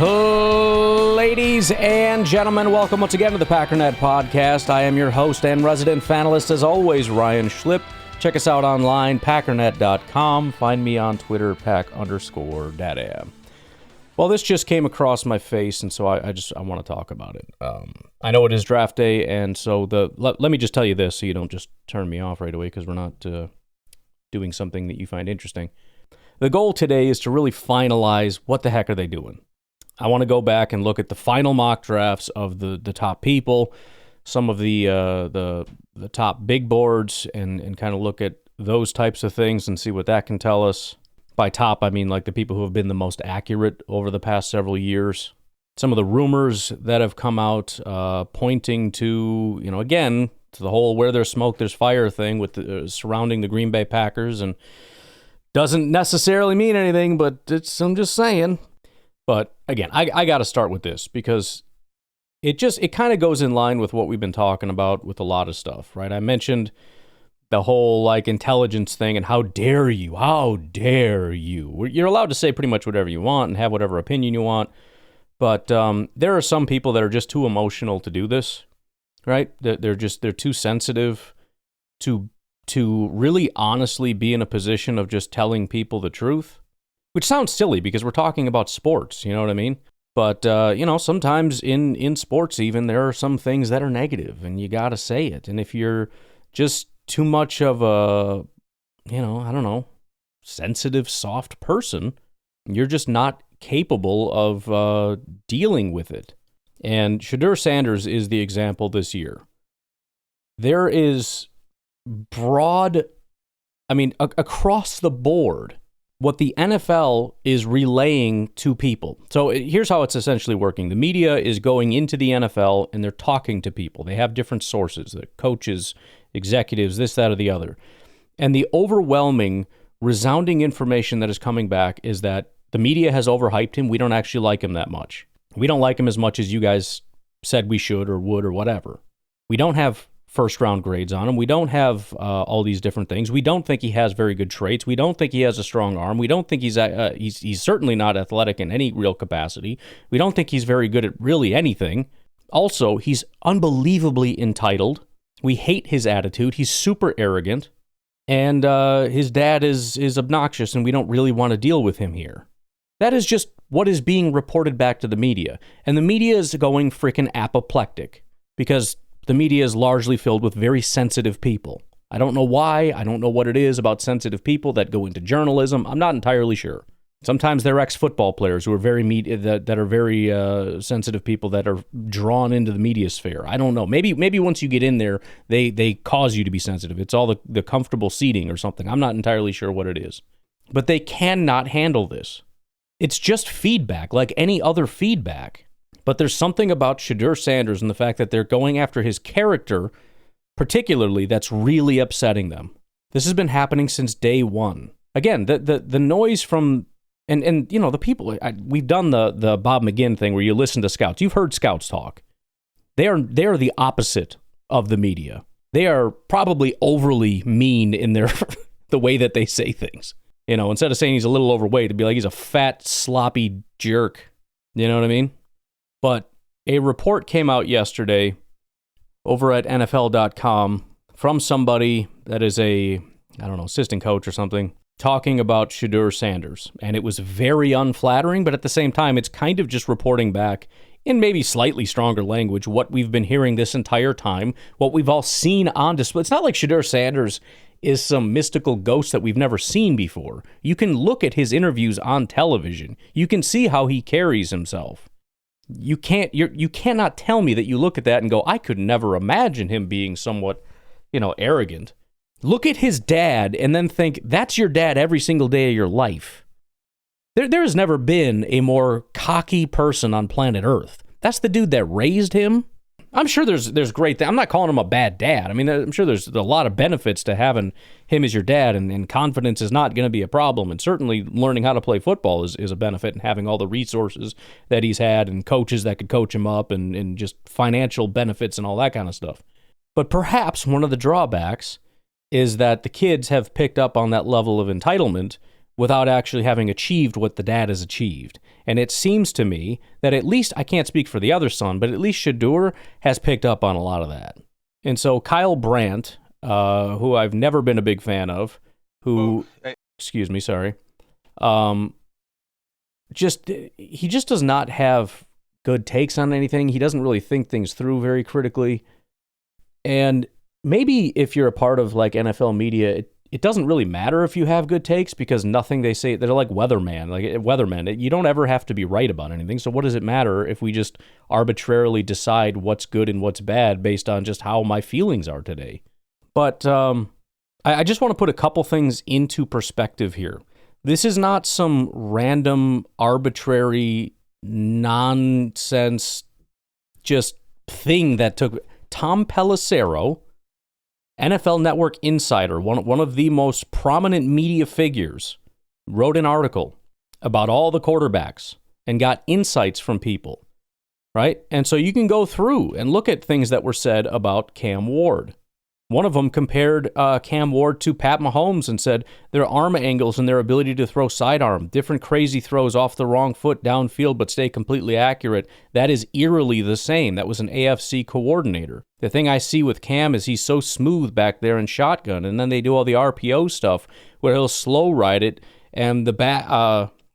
Ladies and gentlemen, welcome once again to the Packernet Podcast. I am your host and resident fanalist, as always, Ryan Schlipp. Check us out online, packernet.com. Find me on Twitter, pack_data. Well, this just came across my face, and so I want to talk about it. I know it is draft day, and so let me just tell you this so you don't just turn me off right away because we're not doing something that you find interesting. The goal today is to really finalize what the heck are they doing. I want to go back and look at the final mock drafts of the top people, some of the top big boards, and kind of look at those types of things and see what that can tell us. By top, I mean like the people who have been the most accurate over the past several years. Some of the rumors that have come out pointing to, again, to the whole where there's smoke, there's fire thing with surrounding the Green Bay Packers, and doesn't necessarily mean anything, but I'm just saying. But again, I got to start with this because it kind of goes in line with what we've been talking about with a lot of stuff, right? I mentioned the whole intelligence thing and how dare you? You're allowed to say pretty much whatever you want and have whatever opinion you want, but there are some people that are just too emotional to do this, right? They're too sensitive to really honestly be in a position of just telling people the truth. Which sounds silly because we're talking about sports, you know what I mean? But, sometimes in sports even, there are some things that are negative, and you got to say it. And if you're just too much of a, sensitive, soft person, you're just not capable of dealing with it. And Shedeur Sanders is the example this year. There is across the board, what the NFL is relaying to people. So here's how it's essentially working. The media is going into the NFL and they're talking to people. They have different sources, the coaches, executives, this, that, or the other. And the overwhelming, resounding information that is coming back is that the media has overhyped him. We don't actually like him that much. We don't like him as much as you guys said we should or would or whatever. We don't have first-round grades on him. We don't have all these different things. We don't think he has very good traits. We don't think he has a strong arm. We don't think he's certainly not athletic in any real capacity. We don't think he's very good at really anything. Also, he's unbelievably entitled. We hate his attitude. He's super arrogant. And his dad is obnoxious, and we don't really want to deal with him here. That is just what is being reported back to the media. And the media is going freaking apoplectic because the media is largely filled with very sensitive people. I don't know why. I don't know what it is about sensitive people that go into journalism. I'm not entirely sure. Sometimes they're ex-football players who are very that are very sensitive people that are drawn into the media sphere. I don't know. Maybe once you get in there, they cause you to be sensitive. It's all the comfortable seating or something. I'm not entirely sure what it is. But they cannot handle this. It's just feedback, like any other feedback. But there's something about Shedeur Sanders and the fact that they're going after his character, particularly, that's really upsetting them. This has been happening since day one. Again, the noise from, and the people, we've done the Bob McGinn thing where you listen to scouts. You've heard scouts talk. They are the opposite of the media. They are probably overly mean in their the way that they say things. Instead of saying he's a little overweight, it'd be like he's a fat, sloppy jerk. You know what I mean? But a report came out yesterday over at NFL.com from somebody that is assistant coach or something, talking about Shedeur Sanders. And it was very unflattering, but at the same time, it's kind of just reporting back in maybe slightly stronger language what we've been hearing this entire time, what we've all seen on display. It's not like Shedeur Sanders is some mystical ghost that we've never seen before. You can look at his interviews on television. You can see how he carries himself. You cannot tell me that you look at that and go, I could never imagine him being somewhat, arrogant. Look at his dad and then think, that's your dad every single day of your life. There has never been a more cocky person on planet Earth. That's the dude that raised him. I'm sure there's great things. I'm not calling him a bad dad. I mean, I'm sure there's a lot of benefits to having him as your dad, and confidence is not going to be a problem. And certainly learning how to play football is a benefit, and having all the resources that he's had and coaches that could coach him up and just financial benefits and all that kind of stuff. But perhaps one of the drawbacks is that the kids have picked up on that level of entitlement without actually having achieved what the dad has achieved. And it seems to me that at least, I can't speak for the other son, but at least Shedeur has picked up on a lot of that. And so Kyle Brandt, who I've never been a big fan of, he just does not have good takes on anything. He doesn't really think things through very critically. And maybe if you're a part of like NFL media, it doesn't really matter if you have good takes because nothing they say, they're like weathermen. You don't ever have to be right about anything. So what does it matter if we just arbitrarily decide what's good and what's bad based on just how my feelings are today? But I just want to put a couple things into perspective here. This is not some random, arbitrary, nonsense, just thing that took... Tom Pelissero, NFL Network insider, one of the most prominent media figures, wrote an article about all the quarterbacks and got insights from people, right? And so you can go through and look at things that were said about Cam Ward. One of them compared Cam Ward to Pat Mahomes and said their arm angles and their ability to throw sidearm, different crazy throws off the wrong foot downfield but stay completely accurate, that is eerily the same. That was an AFC coordinator. The thing I see with Cam is he's so smooth back there in shotgun, and then they do all the RPO stuff where he'll slow ride it and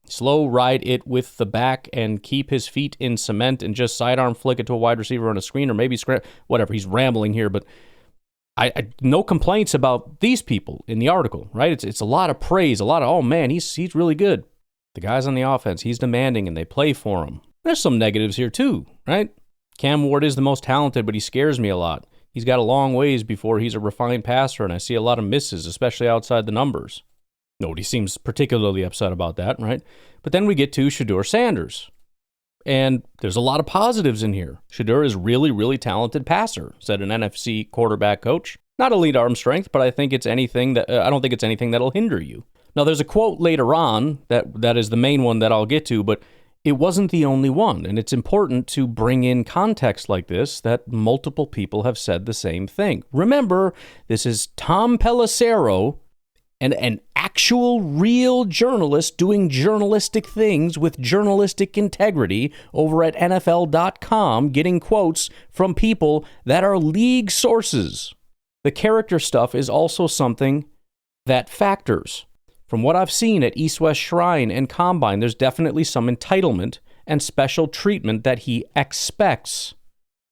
slow ride it with the back and keep his feet in cement and just sidearm flick it to a wide receiver on a screen or maybe whatever. He's rambling here, but I no complaints about these people in the article, right? It's a lot of praise, a lot of, oh man, he's really good. The guys on the offense, he's demanding and they play for him. There's some negatives here too, right? Cam Ward is the most talented, but he scares me a lot. He's got a long ways before he's a refined passer, and I see a lot of misses, especially outside the numbers. Nobody seems particularly upset about that, right? But then we get to Shedeur Sanders. And there's a lot of positives in here. Shedeur is really, really talented passer, said an NFC quarterback coach. Not elite arm strength, but I think it's anything that I don't think it's anything that'll hinder you. Now, there's a quote later on that is the main one that I'll get to, but it wasn't the only one. And it's important to bring in context like this that multiple people have said the same thing. Remember, this is Tom Pelissero, and an actual real journalist doing journalistic things with journalistic integrity over at NFL.com, getting quotes from people that are league sources. The character stuff is also something that factors. From what I've seen at East West Shrine and Combine, there's definitely some entitlement and special treatment that he expects.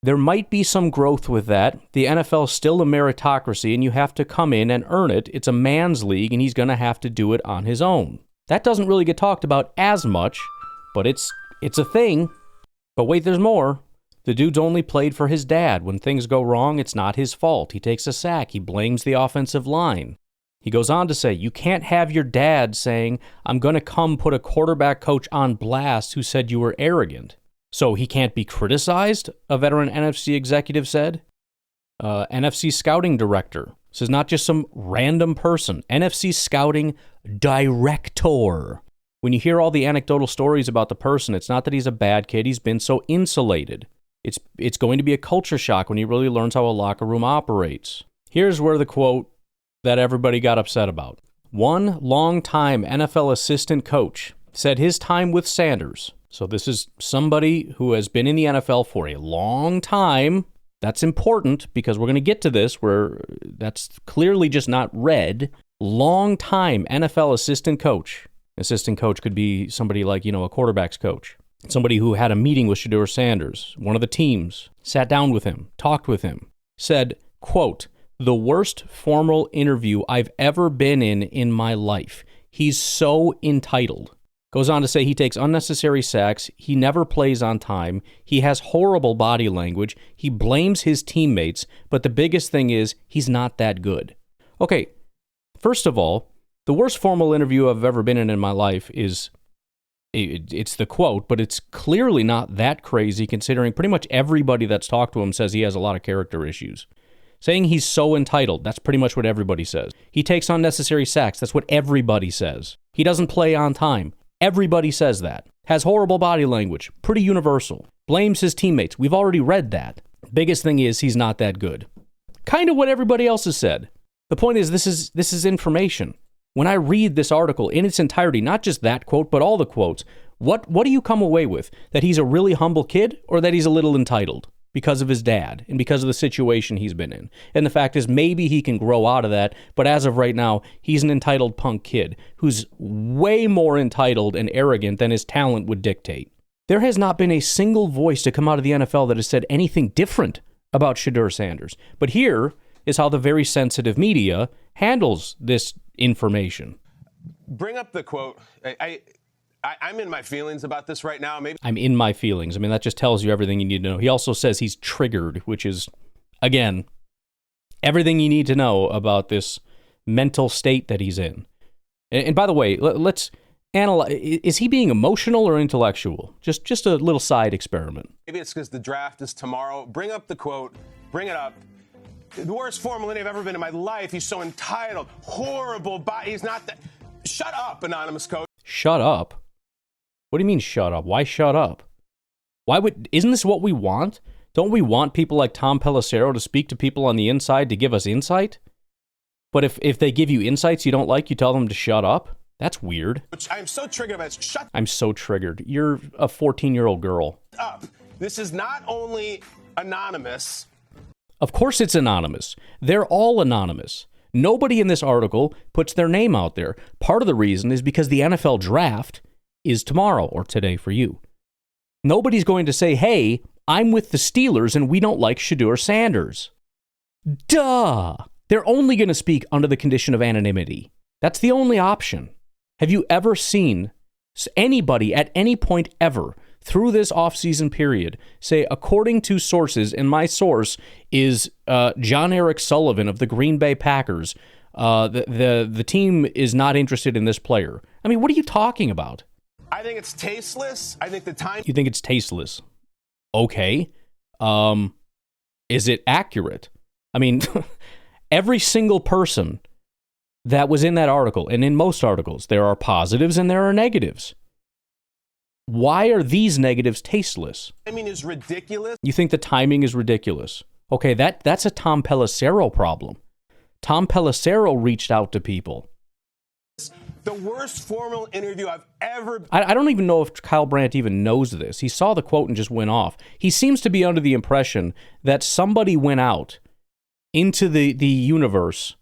There might be some growth with that. The NFL is still a meritocracy, and you have to come in and earn it. It's a man's league, and he's going to have to do it on his own. That doesn't really get talked about as much, but it's a thing. But wait, there's more. The dude's only played for his dad. When things go wrong, it's not his fault. He takes a sack. He blames the offensive line. He goes on to say, you can't have your dad saying, I'm going to come put a quarterback coach on blast who said you were arrogant. So he can't be criticized, a veteran NFC executive said. NFC scouting director. This is not just some random person. NFC scouting director. When you hear all the anecdotal stories about the person, it's not that he's a bad kid. He's been so insulated. It's going to be a culture shock when he really learns how a locker room operates. Here's where the quote that everybody got upset about. One long-time NFL assistant coach said his time with Sanders, so this is somebody who has been in the NFL for a long time. That's important because we're going to get to this where that's clearly just not read. Long-time NFL assistant coach. Assistant coach could be somebody like, a quarterback's coach. Somebody who had a meeting with Shedeur Sanders, one of the teams, sat down with him, talked with him, said, quote, the worst formal interview I've ever been in my life. He's so entitled. Goes on to say he takes unnecessary sacks. He never plays on time. He has horrible body language. He blames his teammates. But the biggest thing is he's not that good. Okay, first of all, the worst formal interview I've ever been in my life is, it's the quote, but it's clearly not that crazy considering pretty much everybody that's talked to him says he has a lot of character issues. Saying he's so entitled, that's pretty much what everybody says. He takes unnecessary sacks, that's what everybody says. He doesn't play on time. Everybody says that. Has horrible body language, pretty universal. Blames his teammates, we've already read that. Biggest thing is he's not that good. Kind of what everybody else has said. The point is this is information. When I read this article in its entirety, not just that quote, but all the quotes, what do you come away with? That he's a really humble kid, or that he's a little entitled because of his dad and because of the situation he's been in? And the fact is, maybe he can grow out of that, but as of right now, he's an entitled punk kid who's way more entitled and arrogant than his talent would dictate. There has not been a single voice to come out of the NFL that has said anything different about Shedeur Sanders. But here is how the very sensitive media handles this information. Bring up the quote. I'm in my feelings about this right now. Maybe I'm in my feelings. I mean, that just tells you everything you need to know. He also says he's triggered, which is, again, everything you need to know about this mental state that he's in. And by the way, let's analyze. Is he being emotional or intellectual? Just a little side experiment. Maybe it's because the draft is tomorrow. Bring up the quote. Bring it up. The worst Formula I've ever been in my life. He's so entitled. Horrible. He's not that. Shut up, anonymous coach. Shut up? What do you mean shut up? Why shut up? Isn't this what we want? Don't we want people like Tom Pelissero to speak to people on the inside to give us insight? But if they give you insights you don't like, you tell them to shut up? That's weird. I'm so triggered about it. I'm so triggered. You're a 14-year-old girl. Up. This is not only anonymous. Of course it's anonymous. They're all anonymous. Nobody in this article puts their name out there. Part of the reason is because the NFL draft is tomorrow, or today for you. Nobody's going to say, hey, I'm with the Steelers and we don't like Shedeur Sanders. Duh! They're only going to speak under the condition of anonymity. That's the only option. Have you ever seen anybody at any point ever through this off-season period say, according to sources, and my source is John Eric Sullivan of the Green Bay Packers, the team is not interested in this player? I mean, what are you talking about? I think it's tasteless. I think the time... You think it's tasteless? Okay. Is it accurate? I mean, every single person that was in that article, and in most articles, there are positives and there are negatives. Why are these negatives tasteless? Timing is ridiculous. You think the timing is ridiculous? Okay, that's a Tom Pelissero problem. Tom Pelissero reached out to people. The worst formal interview I've ever... I don't even know if Kyle Brandt even knows this. He saw the quote and just went off. He seems to be under the impression that somebody went out into the universe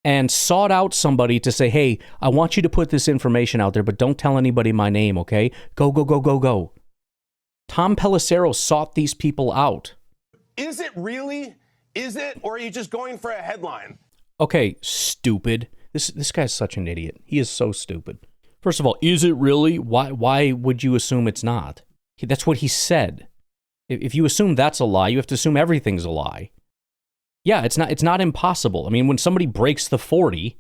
and sought out somebody to say, hey, I want you to put this information out there, but don't tell anybody my name, okay? Go, go, go, go, go. Tom Pelissero sought these people out. Is it really? Is it? Or are you just going for a headline? Okay, stupid. This guy's such an idiot. He is so stupid. First of all, is it really? Why would you assume it's not? That's what he said. If you assume that's a lie, you have to assume everything's a lie. Yeah, it's not impossible. I mean, when somebody breaks the 40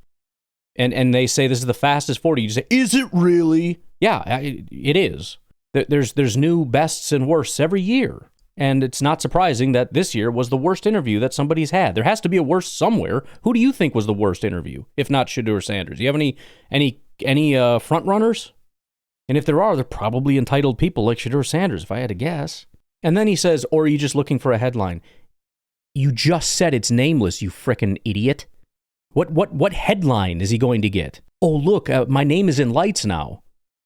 and they say this is the fastest 40, you just say, is it really? Yeah, it is. There's new bests and worsts every year. And it's not surprising that this year was the worst interview that somebody's had. There has to be a worst somewhere. Who do you think was the worst interview, if not Shedeur Sanders? Do you have any front runners? And if there are, they're probably entitled people like Shedeur Sanders, if I had to guess. And then he says, or are you just looking for a headline? You just said it's nameless, you frickin' idiot. What headline is he going to get? Oh, look, my name is in lights now.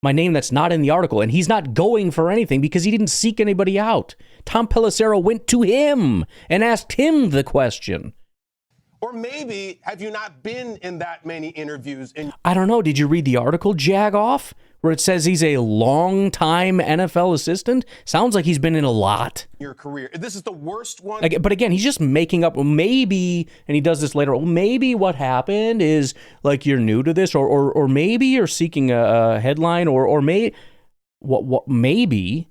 My name that's not in the article, and he's not going for anything because he didn't seek anybody out. Tom Pelissero went to him and asked him the question. Or maybe, have you not been in that many interviews? I don't know. Did you read the article, Jagoff, where it says he's a long-time NFL assistant? Sounds like he's been in a lot. Your career. This is the worst one. But again, he's just making up, well, maybe, and he does this later, well, maybe what happened is, like, you're new to this, or maybe you're seeking a headline, or maybe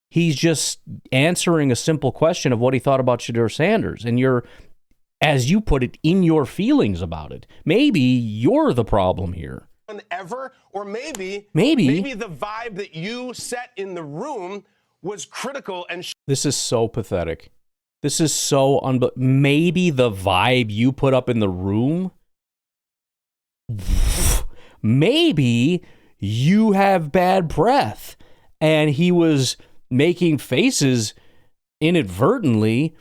he's just answering a simple question of what he thought about Shedeur Sanders, and you're, as you put it, in your feelings about it. Maybe you're the problem here. Ever, or maybe the vibe that you set in the room was critical and... This is so pathetic. This is so maybe the vibe you put up in the room? Maybe you have bad breath, and he was making faces inadvertently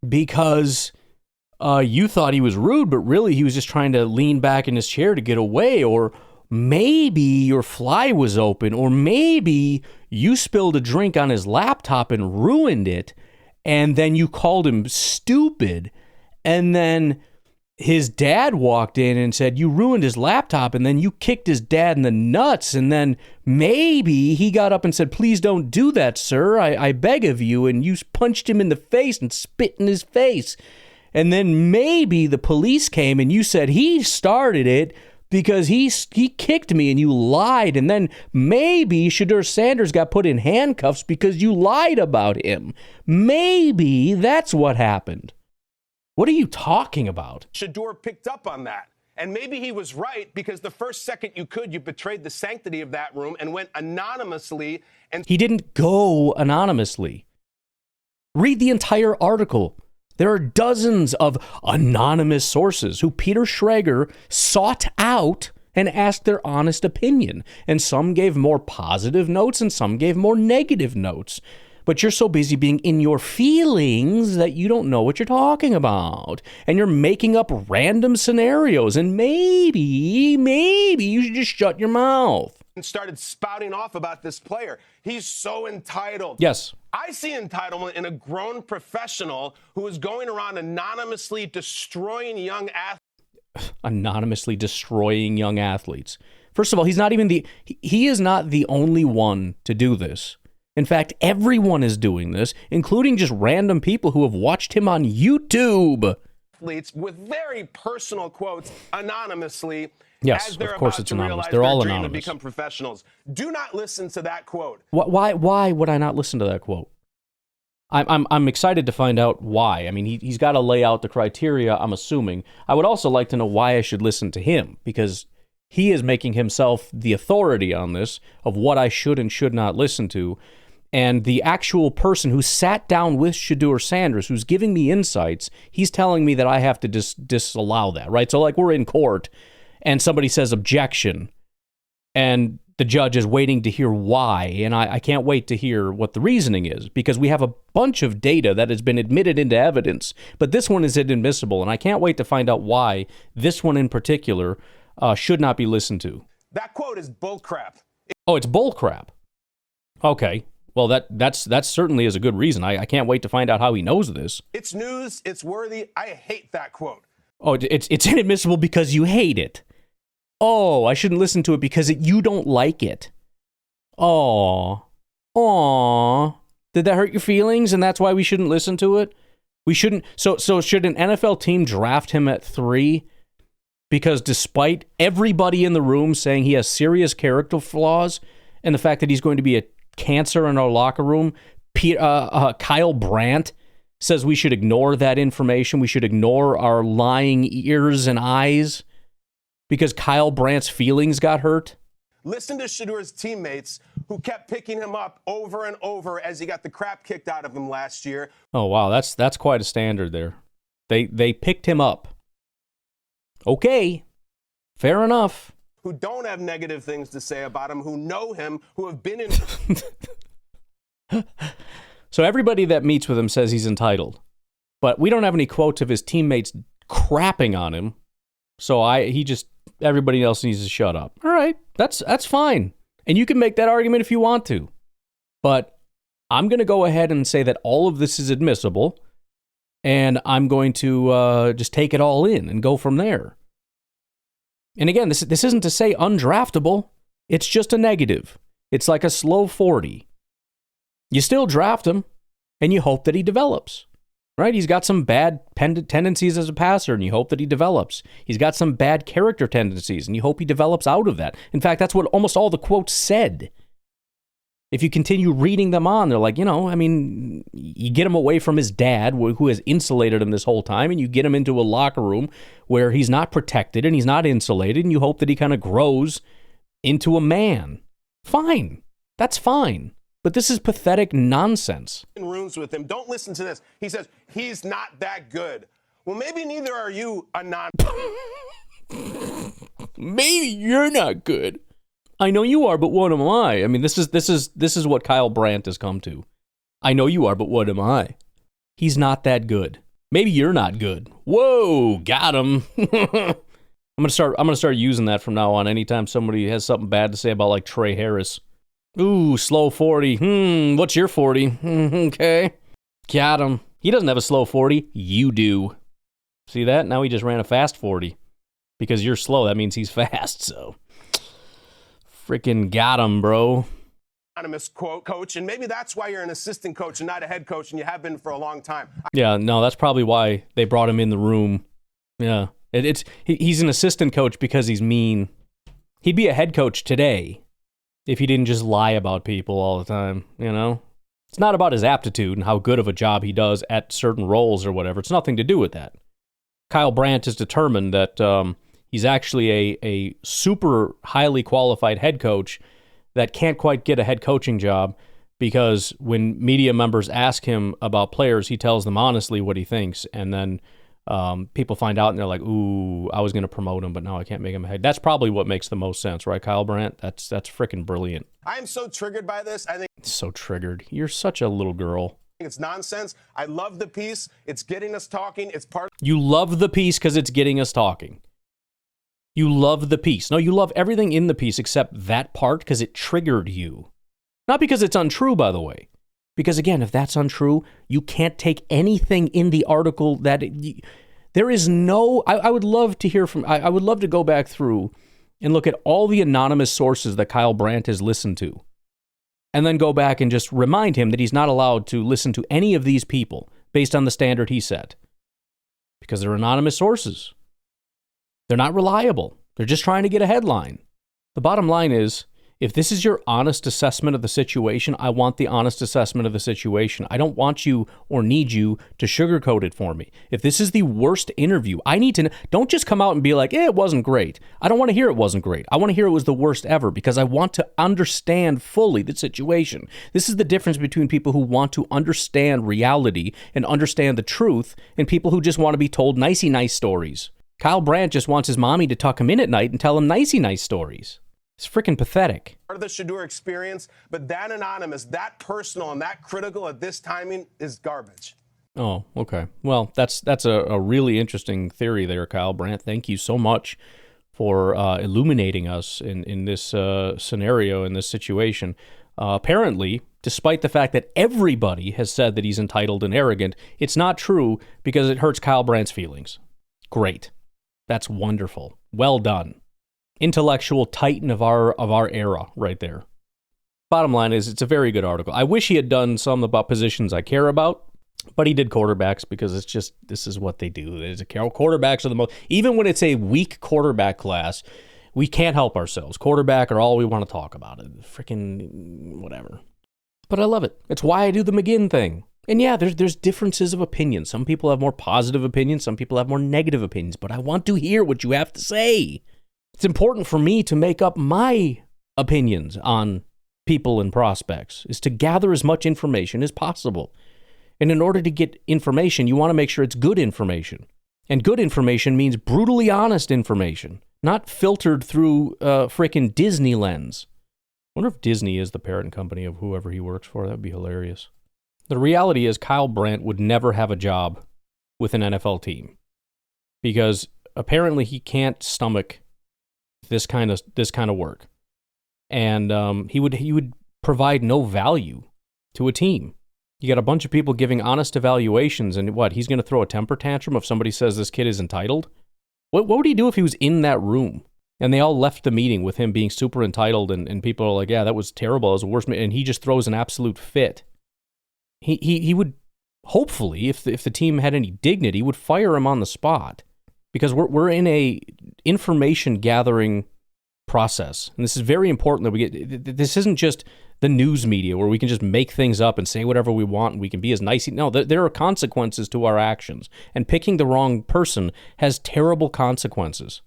because you thought he was rude, but really he was just trying to lean back in his chair to get away, or maybe your fly was open, or maybe you spilled a drink on his laptop and ruined it, and then you called him stupid, and then his dad walked in and said you ruined his laptop, and then you kicked his dad in the nuts, and then maybe he got up and said, please don't do that, sir, I beg of you, and you punched him in the face and spit in his face. And then maybe the police came and you said he started it because he kicked me and you lied. And then maybe Shedeur Sanders got put in handcuffs because you lied about him. Maybe that's what happened. What are you talking about? Shedeur picked up on that. And maybe he was right, because the first second you could, you betrayed the sanctity of that room and went anonymously. And he didn't go anonymously. Read the entire article. There are dozens of anonymous sources who Peter Schrager sought out and asked their honest opinion. And some gave more positive notes and some gave more negative notes. But you're so busy being in your feelings that you don't know what you're talking about. And you're making up random scenarios. And maybe you should just shut your mouth. And started spouting off about this player. He's so entitled. Yes. I see entitlement in a grown professional who is going around anonymously destroying young athletes. Anonymously destroying young athletes. First of all, he is not the only one to do this. In fact, everyone is doing this, including just random people who have watched him on YouTube. Athletes with very personal quotes anonymously. Yes, as they're of course about it's to anonymous. realize They're all their dream anonymous. To become professionals. Do not listen to that quote. Why would I not listen to that quote? I'm excited to find out why. I mean, he's got to lay out the criteria, I'm assuming. I would also like to know why I should listen to him, because he is making himself the authority on this of what I should and should not listen to. And the actual person who sat down with Shedeur Sanders, who's giving me insights, he's telling me that I have to disallow that, right? So like we're in court and somebody says objection and the judge is waiting to hear why. And I can't wait to hear what the reasoning is, because we have a bunch of data that has been admitted into evidence, but this one is inadmissible. And I can't wait to find out why this one in particular should not be listened to. That quote is bullcrap. Oh, it's bullcrap. Okay. Well, that certainly is a good reason. I can't wait to find out how he knows this. It's news. It's worthy. I hate that quote. Oh, it's inadmissible because you hate it. Oh, I shouldn't listen to it because you don't like it. Aw. Did that hurt your feelings and that's why we shouldn't listen to it? We shouldn't. So should an NFL team draft him at 3? Because despite everybody in the room saying he has serious character flaws and the fact that he's going to be a cancer in our locker room, Kyle Brandt says we should ignore that information. We should ignore our lying ears and eyes because Kyle Brandt's feelings got hurt. Listen to Shedeur's teammates who kept picking him up over and over as he got the crap kicked out of him last year. Oh, wow. That's quite a standard there. They picked him up. Okay. Fair enough. Who don't have negative things to say about him, who know him, who have been in... So everybody that meets with him says he's entitled. But we don't have any quotes of his teammates crapping on him. So everybody else needs to shut up. All right, that's fine. And you can make that argument if you want to. But I'm going to go ahead and say that all of this is admissible. And I'm going to just take it all in and go from there. And again, this isn't to say undraftable. It's just a negative. It's like a slow 40. You still draft him, and you hope that he develops, right? He's got some bad tendencies as a passer, and you hope that he develops. He's got some bad character tendencies, and you hope he develops out of that. In fact, that's what almost all the quotes said. If you continue reading them on, they're like, you get him away from his dad, who has insulated him this whole time, and you get him into a locker room where he's not protected and he's not insulated, and you hope that he kind of grows into a man. Fine. That's fine. But this is pathetic nonsense. In rooms with him. Don't listen to this. He says, he's not that good. Well, maybe neither are you, Maybe you're not good. I know you are, but what am I? I mean, this is what Kyle Brandt has come to. I know you are, but what am I? He's not that good. Maybe you're not good. Whoa, got him. I'm gonna start using that from now on. Anytime somebody has something bad to say about like Trey Harris. Ooh, slow 40. What's your 40? Okay. Got him. He doesn't have a slow 40. You do. See that? Now he just ran a fast 40. Because you're slow, that means he's fast, so. Freaking got him, bro. Anonymous coach, and maybe that's why you're an assistant coach and not a head coach, and you have been for a long time. Yeah, no, that's probably why they brought him in the room. Yeah. He's an assistant coach because he's mean. He'd be a head coach today if he didn't just lie about people all the time, you know? It's not about his aptitude and how good of a job he does at certain roles or whatever. It's nothing to do with that. Kyle Brandt is determined that he's actually a super highly qualified head coach that can't quite get a head coaching job because when media members ask him about players, he tells them honestly what he thinks, and then people find out and they're like, ooh, I was going to promote him, but now I can't make him a head. That's probably what makes the most sense, right, Kyle Brandt? That's freaking brilliant. I am so triggered by this. I think so triggered. You're such a little girl. It's nonsense. I love the piece. It's getting us talking. It's part. You love the piece because it's getting us talking. You love the piece. No, you love everything in the piece except that part because it triggered you. Not because it's untrue, by the way. Because again, if that's untrue, you can't take anything in the article that there is no. I would love to hear from. I would love to go back through and look at all the anonymous sources that Kyle Brandt has listened to, and then go back and just remind him that he's not allowed to listen to any of these people based on the standard he set, because they're anonymous sources. They're not reliable. They're just trying to get a headline. The bottom line is, if this is your honest assessment of the situation, I want the honest assessment of the situation. I don't want you or need you to sugarcoat it for me. If this is the worst interview, I need to know. Don't just come out and be like, it wasn't great. I don't want to hear it wasn't great. I want to hear it was the worst ever because I want to understand fully the situation. This is the difference between people who want to understand reality and understand the truth and people who just want to be told nicey nice stories. Kyle Brandt just wants his mommy to tuck him in at night and tell him nicey nice stories. It's freaking pathetic. Part of the Shedeur experience, but that anonymous, that personal, and that critical at this timing is garbage. Oh, okay. Well, that's a really interesting theory there, Kyle Brandt. Thank you so much for illuminating us in this scenario, in this situation. Apparently, despite the fact that everybody has said that he's entitled and arrogant, it's not true because it hurts Kyle Brandt's feelings. Great. That's wonderful. Well done. Intellectual titan of our era right there. Bottom line is, it's a very good article. I wish he had done some about positions I care about, but he did quarterbacks because it's just, this is what they do. Quarterbacks are the most, even when it's a weak quarterback class, we can't help ourselves. Quarterback are all we want to talk about. Freaking whatever. But I love it. It's why I do the McGinn thing. And yeah, there's differences of opinion. Some people have more positive opinions. Some people have more negative opinions. But I want to hear what you have to say. It's important for me to make up my opinions on people and prospects, is to gather as much information as possible. And in order to get information, you want to make sure it's good information. And good information means brutally honest information, not filtered through a freaking Disney lens. I wonder if Disney is the parent company of whoever he works for. That would be hilarious. The reality is Kyle Brandt would never have a job with an NFL team because apparently he can't stomach this kind of work, and he would provide no value to a team. You got a bunch of people giving honest evaluations, and what, he's going to throw a temper tantrum if somebody says this kid is entitled? What would he do if he was in that room and they all left the meeting with him being super entitled, and people are like, yeah, that was terrible, it was the worst, and he just throws an absolute fit? He would, hopefully, if the team had any dignity, would fire him on the spot, because we're in a information gathering process, and this is very important that we get. This isn't just the news media where we can just make things up and say whatever we want and we can be as nice. No, there are consequences to our actions, and picking the wrong person has terrible consequences.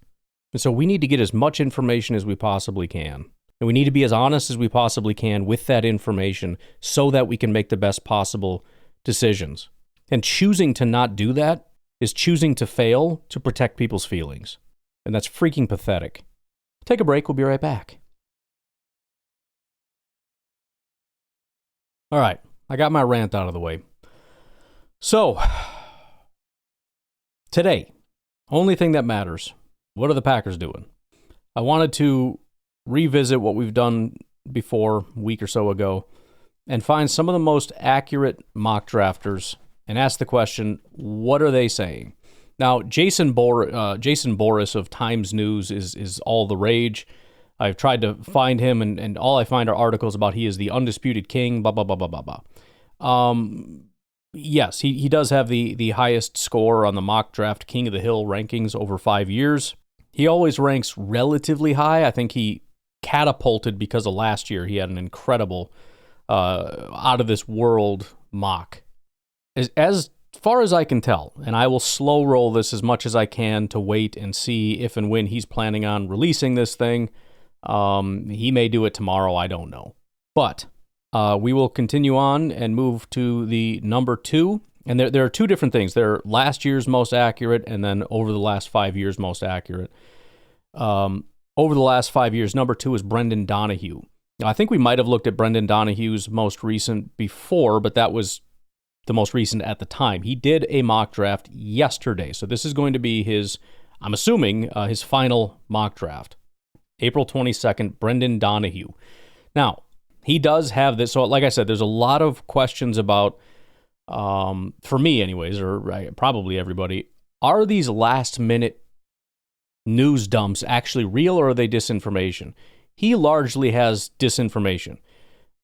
And so we need to get as much information as we possibly can. And we need to be as honest as we possibly can with that information so that we can make the best possible decisions. And choosing to not do that is choosing to fail to protect people's feelings. And that's freaking pathetic. Take a break. We'll be right back. All right. I got my rant out of the way. So, Today, only thing that matters, what are the Packers doing? I wanted to revisit what we've done before, a week or so ago, and find some of the most accurate mock drafters and ask the question, what are they saying? Now, Jason Boris of Times News is all the rage. I've tried to find him, and all I find are articles about he is the undisputed king, blah, blah, blah, blah, blah, blah. Yes, he does have the highest score on the mock draft King of the Hill rankings over 5 years. He always ranks relatively high. I think he catapulted because of last year. He had an incredible, out-of-this-world mock. As far as I can tell, and I will slow roll this as much as I can to wait and see if and when he's planning on releasing this thing. He may do it tomorrow, I don't know. But we will continue on and move to the number 2. And there are two different things. They're last year's most accurate and then over the last 5 years most accurate. Over the last 5 years, number 2 is Brendan Donahue. Now, I think we might have looked at Brendan Donahue's most recent before, but that was the most recent at the time. He did a mock draft yesterday. So this is going to be his, I'm assuming, his final mock draft. April 22nd, Brendan Donahue. Now, he does have this. So like I said, there's a lot of questions about, for me anyways, or probably everybody, are these last minute news dumps actually real or are they disinformation? He largely has disinformation.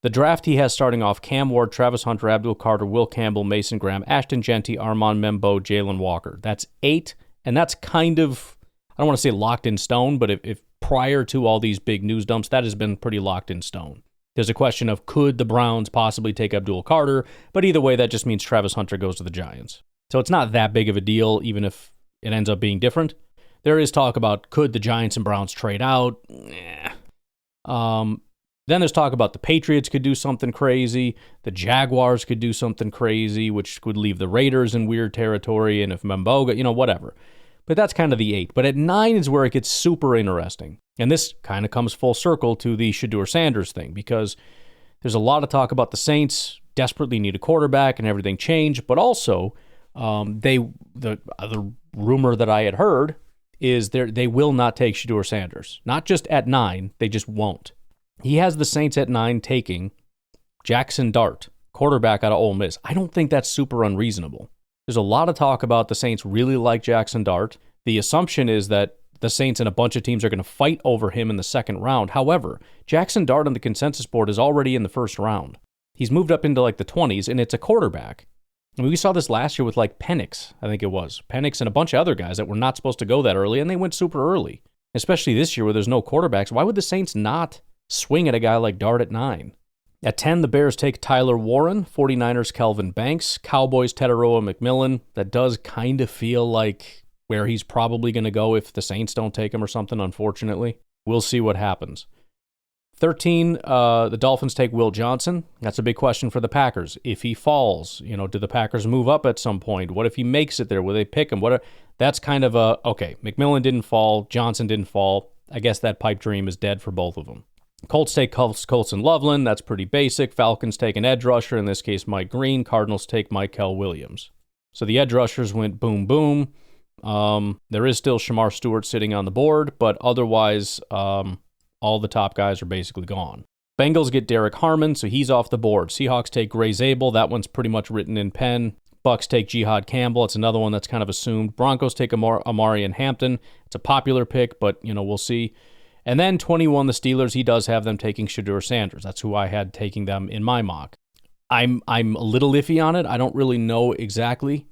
The draft he has starting off, Cam Ward, Travis Hunter, Abdul Carter, Will Campbell, Mason Graham, Ashton Genty, Armand Membo, Jalen Walker. That's 8, and that's kind of, I don't want to say locked in stone, but if prior to all these big news dumps, that has been pretty locked in stone. There's a question of could the Browns possibly take Abdul Carter, but either way, that just means Travis Hunter goes to the Giants. So it's not that big of a deal, even if it ends up being different. There is talk about could the Giants and Browns trade out? Then there's talk about the Patriots could do something crazy. The Jaguars could do something crazy, which would leave the Raiders in weird territory. And if Memboga, whatever. But that's kind of the 8. But at 9 is where it gets super interesting. And this kind of comes full circle to the Shedeur Sanders thing, because there's a lot of talk about the Saints desperately need a quarterback and everything changed. But also, the other rumor that I had heard is they will not take Shedeur Sanders. Not just at 9, they just won't. He has the Saints at 9 taking Jackson Dart, quarterback out of Ole Miss. I don't think that's super unreasonable. There's a lot of talk about the Saints really like Jackson Dart. The assumption is that the Saints and a bunch of teams are going to fight over him in the second round. However, Jackson Dart on the consensus board is already in the first round. He's moved up into like the 20s, and it's a quarterback. I mean, we saw this last year with like Penix, I think it was. Penix and a bunch of other guys that were not supposed to go that early, and they went super early. Especially this year where there's no quarterbacks. Why would the Saints not swing at a guy like Dart at 9? At 10, the Bears take Tyler Warren, 49ers Kelvin Banks, Cowboys Tetaroa McMillan. That does kind of feel like where he's probably going to go if the Saints don't take him or something, unfortunately. We'll see what happens. 13, the Dolphins take Will Johnson. That's a big question for the Packers. If he falls, do the Packers move up at some point? What if he makes it there? Will they pick him? That's kind of okay, McMillan didn't fall, Johnson didn't fall. I guess that pipe dream is dead for both of them. Colts take Colson Loveland. That's pretty basic. Falcons take an edge rusher, in this case Mike Green. Cardinals take Mykel Williams. So the edge rushers went boom, boom. There is still Shamar Stewart sitting on the board, but otherwise all the top guys are basically gone. Bengals get Derek Harmon, so he's off the board. Seahawks take Gray Zabel. That one's pretty much written in pen. Bucks take Jihad Campbell. It's another one that's kind of assumed. Broncos take Amari and Hampton. It's a popular pick, but, we'll see. And then 21, the Steelers, he does have them taking Shedeur Sanders. That's who I had taking them in my mock. I'm a little iffy on it. I don't really know exactly,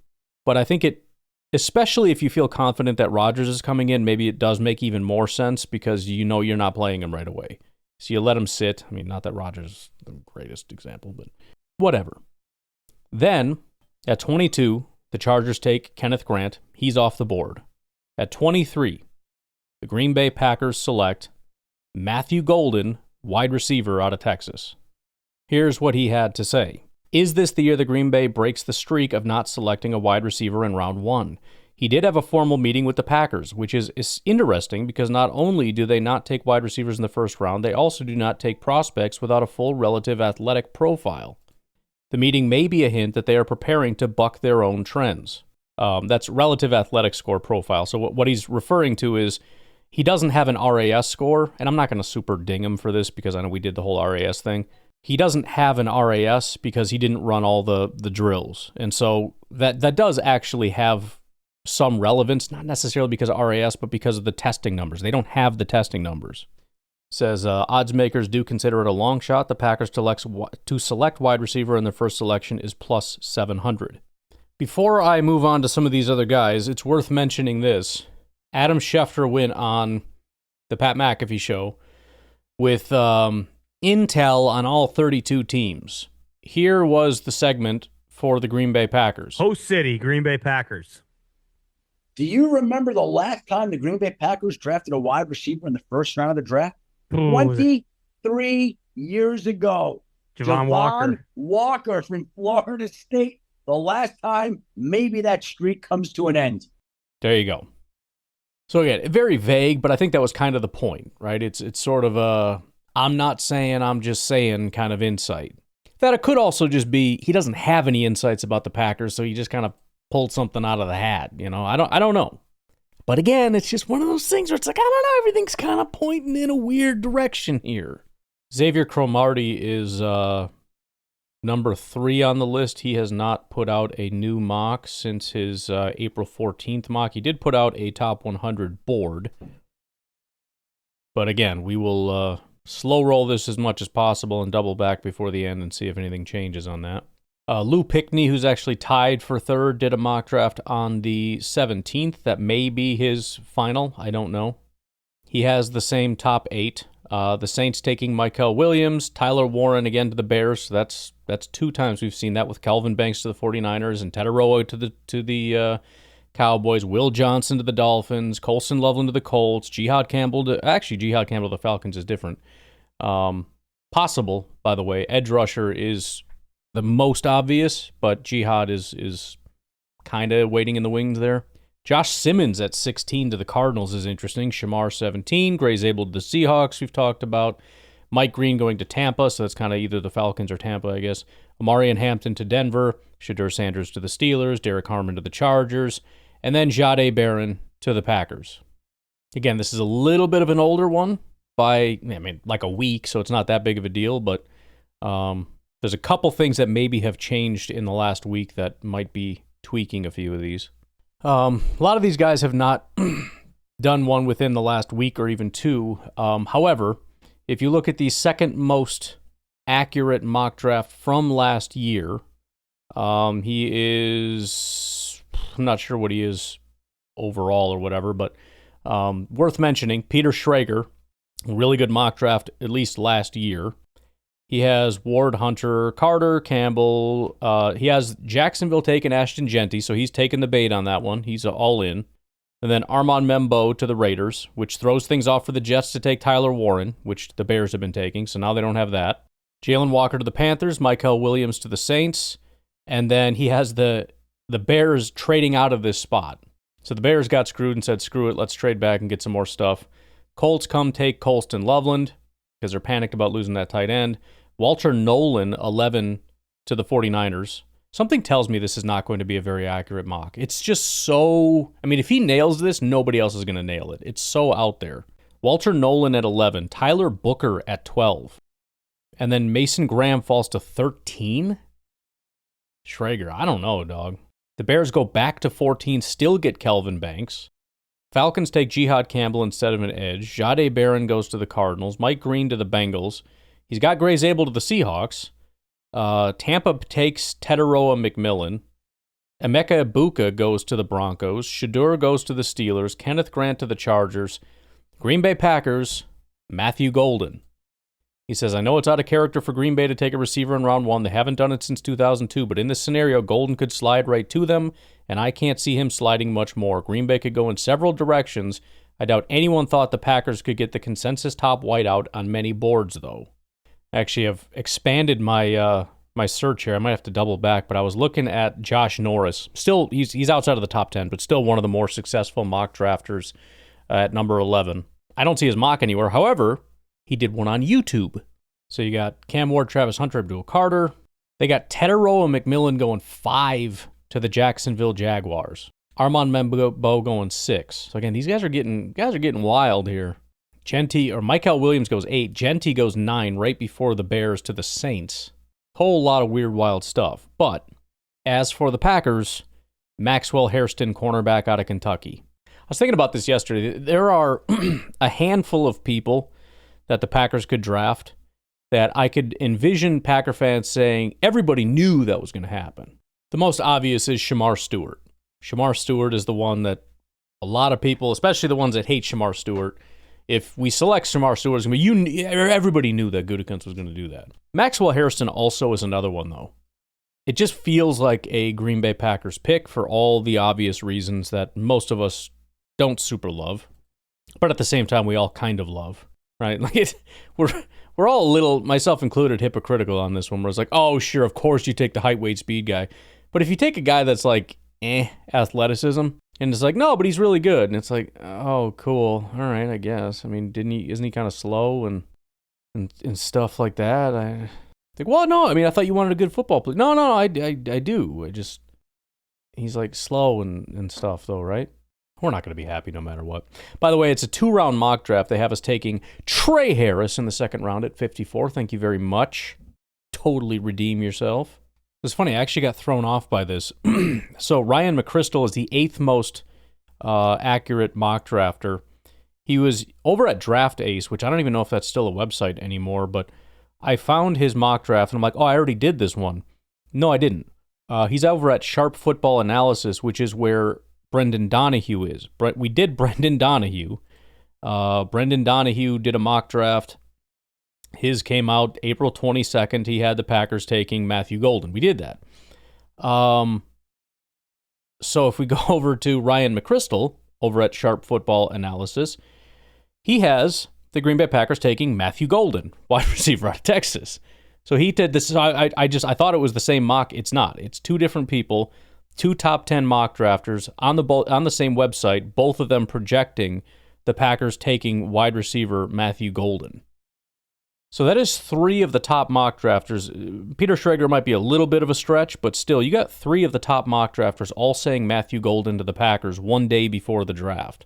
but I think it, especially if you feel confident that Rodgers is coming in, maybe it does make even more sense because you're not playing him right away. So you let him sit. I mean, not that Rodgers is the greatest example, but whatever. Then at 22, the Chargers take Kenneth Grant. He's off the board. At 23, the Green Bay Packers select Matthew Golden, wide receiver out of Texas. Here's what he had to say. Is this the year the Green Bay breaks the streak of not selecting a wide receiver in round 1? He did have a formal meeting with the Packers, which is interesting because not only do they not take wide receivers in the first round, they also do not take prospects without a full relative athletic profile. The meeting may be a hint that they are preparing to buck their own trends. That's relative athletic score profile. So what he's referring to is he doesn't have an RAS score, and I'm not going to super ding him for this because I know we did the whole RAS thing. He doesn't have an RAS because he didn't run all the drills. And so that does actually have some relevance, not necessarily because of RAS, but because of the testing numbers. They don't have the testing numbers. Says odds makers do consider it a long shot. The Packers to select wide receiver in their first selection is plus 700. Before I move on to some of these other guys, it's worth mentioning this. Adam Schefter went on the Pat McAfee show with intel on all 32 teams. Here was the segment for the Green Bay Packers. Host City, Green Bay Packers. Do you remember the last time the Green Bay Packers drafted a wide receiver in the first round of the draft? 23 years ago. Javon Walker from Florida State. The last time, maybe that streak comes to an end. There you go. So again, very vague, but I think that was kind of the point, right? It's sort of a I'm not saying, I'm just saying kind of insight. That it could also just be he doesn't have any insights about the Packers, so he just kind of pulled something out of the hat. You know, I don't know. But again, it's just one of those things where it's like, I don't know, everything's kind of pointing in a weird direction here. Xavier Cromartie is number 3 on the list. He has not put out a new mock since his April 14th mock. He did put out a top 100 board. But again, we will slow roll this as much as possible and double back before the end and see if anything changes on that. Lou Pickney, who's actually tied for 3rd, did a mock draft on the 17th. That may be his final. I don't know. He has the same top 8. The Saints taking Michael Williams, Tyler Warren again to the Bears. So that's 2 times we've seen that with Kelvin Banks to the 49ers and Tetaroa to the Cowboys, Will Johnson to the Dolphins, Colson Loveland to the Colts, Jihad Campbell to the Falcons is different. Possible, by the way. Edge rusher is the most obvious, but Jihad is kind of waiting in the wings there. Josh Simmons at 16 to the Cardinals is interesting. Shamar 17. Gray's able to the Seahawks we've talked about. Mike Green going to Tampa, so that's kind of either the Falcons or Tampa, I guess. Amarian Hampton to Denver. Shedeur Sanders to the Steelers. Derek Harmon to the Chargers. And then Jahdae Barron to the Packers. Again, this is a little bit of an older one by, like a week, so it's not that big of a deal, but there's a couple things that maybe have changed in the last week that might be tweaking a few of these. A lot of these guys have not done one within the last week or even 2. However, if you look at the second most accurate mock draft from last year, he is, I'm not sure what he is overall or whatever, but worth mentioning, Peter Schrager, really good mock draft, at least last year. He has Ward, Hunter, Carter, Campbell. He has Jacksonville taking Ashton Genty, so he's taking the bait on that one. He's all in. And then Armand Membo to the Raiders, which throws things off for the Jets to take Tyler Warren, which the Bears have been taking, so now they don't have that. Jalen Walker to the Panthers, Michael Williams to the Saints, and then he has the Bears trading out of this spot. So the Bears got screwed and said, screw it, let's trade back and get some more stuff. Colts come take Colston Loveland because they're panicked about losing that tight end. Walter Nolan, 11 to the 49ers. Something tells me this is not going to be a very accurate mock. It's just so... if he nails this, nobody else is going to nail it. It's so out there. Walter Nolan at 11. Tyler Booker at 12. And then Mason Graham falls to 13? Schrager, I don't know, dog. The Bears go back to 14, still get Kelvin Banks. Falcons take Jihad Campbell instead of an edge. Jahdae Barron goes to the Cardinals. Mike Green to the Bengals. He's got Gray's able to the Seahawks. Tampa takes Tetaroa McMillan. Emeka Ibuka goes to the Broncos. Shedeur goes to the Steelers. Kenneth Grant to the Chargers. Green Bay Packers, Matthew Golden. He says, I know it's out of character for Green Bay to take a receiver in round 1. They haven't done it since 2002, but in this scenario, Golden could slide right to them, and I can't see him sliding much more. Green Bay could go in several directions. I doubt anyone thought the Packers could get the consensus top wideout on many boards, though. Actually, I've expanded my my search here. I might have to double back, but I was looking at Josh Norris. Still, he's outside of the top 10, but still one of the more successful mock drafters at number 11. I don't see his mock anywhere. However, he did one on YouTube. So you got Cam Ward, Travis Hunter, Abdul Carter. They got Tetaroa McMillan going 5 to the Jacksonville Jaguars. Armand Membo going 6. So again, these guys are getting wild here. Michael Williams goes 8. Genti goes 9 right before the Bears to the Saints. Whole lot of weird, wild stuff. But as for the Packers, Maxwell Hairston, cornerback out of Kentucky. I was thinking about this yesterday. There are a handful of people that the Packers could draft that I could envision Packer fans saying everybody knew that was going to happen. The most obvious is Shamar Stewart. Shamar Stewart is the one that a lot of people, especially the ones that hate Shamar Stewart, if we select Shamar Stewart, it's going to be, everybody knew that Gutekunst was going to do that. Maxwell Hairston also is another one, though. It just feels like a Green Bay Packers pick for all the obvious reasons that most of us don't super love, but at the same time, we all kind of love, right? Like we're all a little, myself included, hypocritical on this one, where it's like, oh, sure, of course you take the height, weight, speed guy. But if you take a guy that's like, athleticism, and it's like, no, but he's really good, and it's like, oh, cool, all right, I guess. I mean, isn't he kind of slow and stuff like that? I think, well, no, I mean, I thought you wanted a good football player. No, I do. He's like slow and stuff, though, right? We're not going to be happy no matter what. By the way, it's a 2-round mock draft. They have us taking Trey Harris in the second round at 54. Thank you very much. Totally redeem yourself. It's funny, I actually got thrown off by this. So Ryan McChrystal is the 8th most accurate mock drafter. He was over at Draft Ace, which I don't even know if that's still a website anymore, but I found his mock draft, and I'm like, oh, I already did this one. No, I didn't. He's over at Sharp Football Analysis, which is where Brendan Donahue is. We did Brendan Donahue. Brendan Donahue did a mock draft. His came out April 22nd. He had the Packers taking Matthew Golden. We did that. So if we go over to Ryan McChrystal over at Sharp Football Analysis, he has the Green Bay Packers taking Matthew Golden, wide receiver out of Texas. So he did this. I thought it was the same mock. It's not. It's two different people, 2 top 10 mock drafters on the same website, both of them projecting the Packers taking wide receiver Matthew Golden. So that is 3 of the top mock drafters. Peter Schrager might be a little bit of a stretch, but still, you got 3 of the top mock drafters all saying Matthew Golden to the Packers one day before the draft.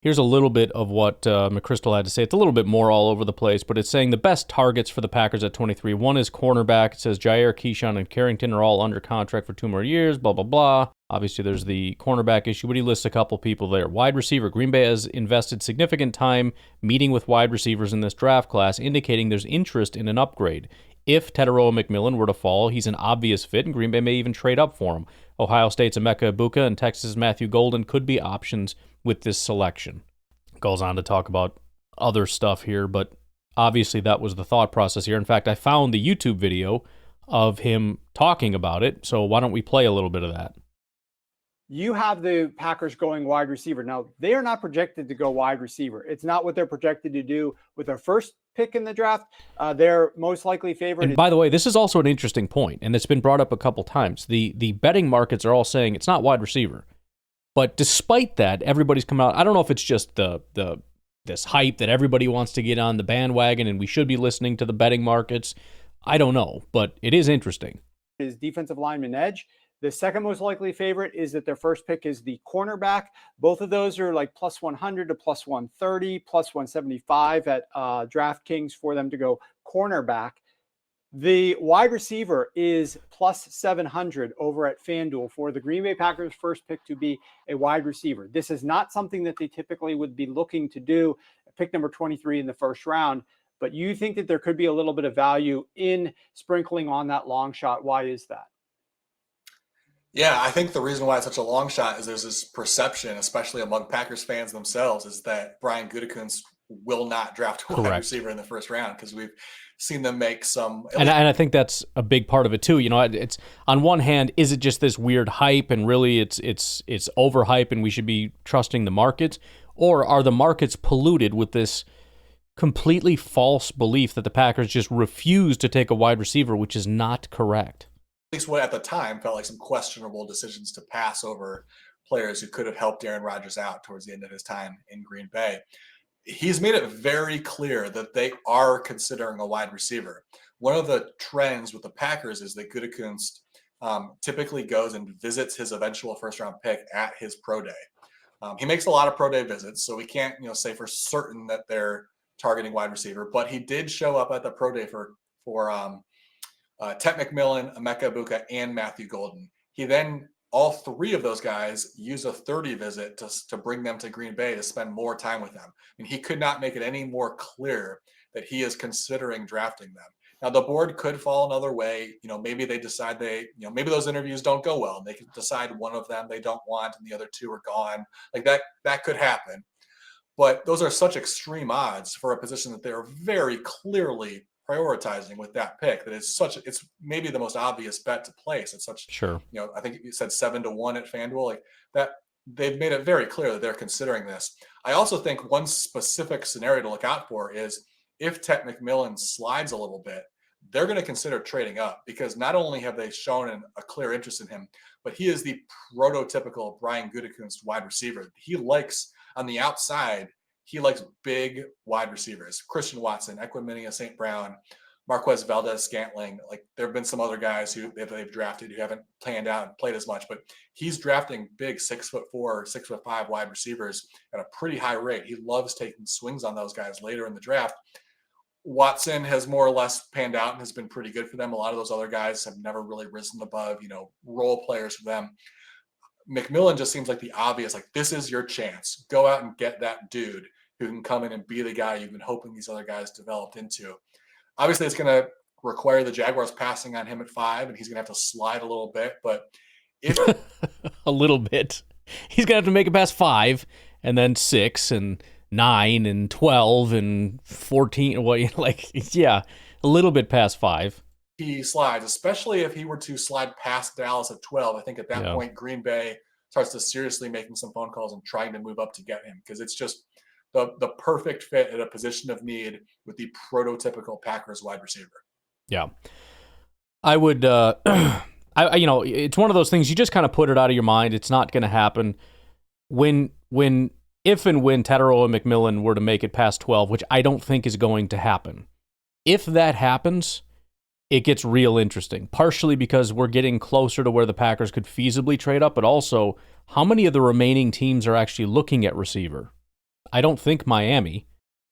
Here's a little bit of what McChrystal had to say. It's a little bit more all over the place, but it's saying the best targets for the Packers at 23. One is cornerback. It says Jair, Keyshawn, and Carrington are all under contract for 2 more years, blah, blah, blah. Obviously, there's the cornerback issue, but he lists a couple people there. Wide receiver. Green Bay has invested significant time meeting with wide receivers in this draft class, indicating there's interest in an upgrade. If Teteroa McMillan were to fall, he's an obvious fit, and Green Bay may even trade up for him. Ohio State's Emeka Ibuka and Texas' Matthew Golden could be options with this selection. Goes on to talk about other stuff here, but obviously that was the thought process here. In fact, I found the YouTube video of him talking about it, so why don't we play a little bit of that? You have the Packers going wide receiver. Now, they are not projected to go wide receiver. It's not what they're projected to do with their first pick in the draft. Their most likely favorite. And by the way, this is also an interesting point, and it's been brought up a couple times. The betting markets are all saying it's not wide receiver. But despite that, everybody's come out. I don't know if it's just this hype that everybody wants to get on the bandwagon and we should be listening to the betting markets. I don't know, but it is interesting. His defensive lineman edge. The second most likely favorite is that their first pick is the cornerback. Both of those are like plus 100 to plus 130, plus 175 at DraftKings for them to go cornerback. The wide receiver is plus 700 over at FanDuel for the Green Bay Packers' first pick to be a wide receiver. This is not something that they typically would be looking to do, pick number 23 in the first round, but you think that there could be a little bit of value in sprinkling on that long shot. Why is that? Yeah, I think the reason why it's such a long shot is there's this perception, especially among Packers fans themselves, is that Brian Gutekunst will not draft a wide receiver in the first round because we've seen them make some. And I think that's a big part of it too. You know, it's on one hand, is it just this weird hype and really it's overhype and we should be trusting the markets, or are the markets polluted with this completely false belief that the Packers just refuse to take a wide receiver, which is not correct? At least what at the time felt like some questionable decisions to pass over players who could have helped Aaron Rodgers out towards the end of his time in Green Bay. He's made it very clear that they are considering a wide receiver. One of the trends with the Packers is that Gutekunst typically goes and visits his eventual first-round pick at his pro day. He makes a lot of pro day visits, so we can't, say for certain that they're targeting wide receiver. But he did show up at the pro day for Tet McMillan, Emeka Egbuka, and Matthew Golden. He then, all three of those guys, use a 30 visit to bring them to Green Bay to spend more time with them. And he could not make it any more clear that he is considering drafting them. Now, the board could fall another way. Maybe they decide maybe those interviews don't go well. And they can decide one of them they don't want and the other two are gone. Like that could happen. But those are such extreme odds for a position that they're very clearly prioritizing with that pick that it's maybe the most obvious bet to place. It's such, sure. I think you said 7-1 at FanDuel, like that. They've made it very clear that they're considering this. I also think one specific scenario to look out for is if Tet McMillan slides a little bit, they're going to consider trading up because not only have they shown a clear interest in him, but he is the prototypical Brian Gutekunst wide receiver. He likes on the outside, he likes big wide receivers. Christian Watson, Equanimeous St. Brown, Marquez Valdez-Scantling. Like there have been some other guys who they've drafted who haven't panned out and played as much, but he's drafting big 6'4", 6'5" wide receivers at a pretty high rate. He loves taking swings on those guys later in the draft. Watson has more or less panned out and has been pretty good for them. A lot of those other guys have never really risen above, role players for them. McMillan just seems like the obvious, like this is your chance. Go out and get that dude who can come in and be the guy you've been hoping these other guys developed into. Obviously, it's going to require the Jaguars passing on him at 5, and he's going to have to slide a little bit. But if a little bit, he's going to have to make it past 5, and then 6, and 9, and 12, and 14. A little bit past 5. He slides, especially if he were to slide past Dallas at 12. I think at that point, Green Bay starts to seriously making some phone calls and trying to move up to get him because it's just the perfect fit at a position of need with the prototypical Packers wide receiver. Yeah. I would, it's one of those things you just kind of put it out of your mind. It's not going to happen. If and when Tetero and McMillan were to make it past 12, which I don't think is going to happen, if that happens, it gets real interesting, partially because we're getting closer to where the Packers could feasibly trade up, but also how many of the remaining teams are actually looking at receiver? I don't think Miami.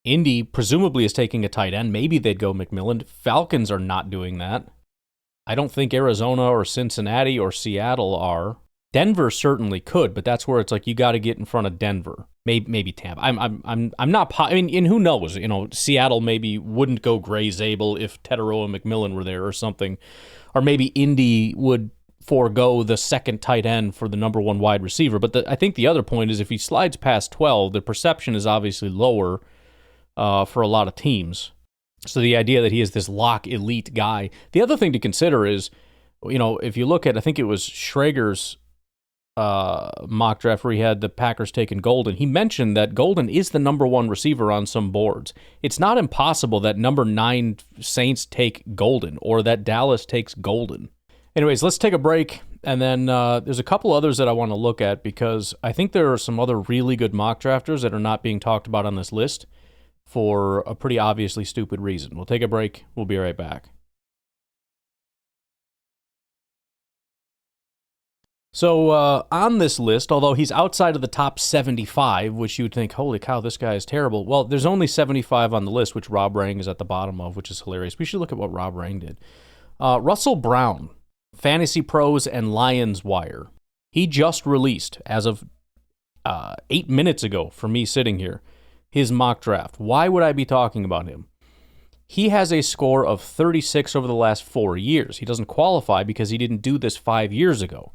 Indy presumably is taking a tight end. Maybe they'd go McMillan. Falcons are not doing that. I don't think Arizona or Cincinnati or Seattle are. Denver certainly could, but that's where it's like you got to get in front of Denver. Maybe Tampa. I'm not. And who knows? Seattle maybe wouldn't go Gray Zabel if Tetero and McMillan were there or something, or maybe Indy would forego the second tight end for the number 1 wide receiver. But I think the other point is if he slides past 12, the perception is obviously lower for a lot of teams. So the idea that he is this lock elite guy. The other thing to consider is, if you look at, I think it was Schrager's mock draft where he had the Packers taking Golden, he mentioned that Golden is the number 1 receiver on some boards. It's not impossible that number 9 Saints take Golden or that Dallas takes Golden. Anyways, let's take a break, and then there's a couple others that I want to look at because I think there are some other really good mock drafters that are not being talked about on this list for a pretty obviously stupid reason. We'll take a break. We'll be right back. So on this list, although he's outside of the top 75, which you would think, holy cow, this guy is terrible. Well, there's only 75 on the list, which Rob Rang is at the bottom of, which is hilarious. We should look at what Rob Rang did. Russell Brown, Fantasy Pros and Lions Wire. He just released, as of 8 minutes ago from me sitting here, his mock draft. Why would I be talking about him? He has a score of 36 over the last 4 years. He doesn't qualify because he didn't do this 5 years ago.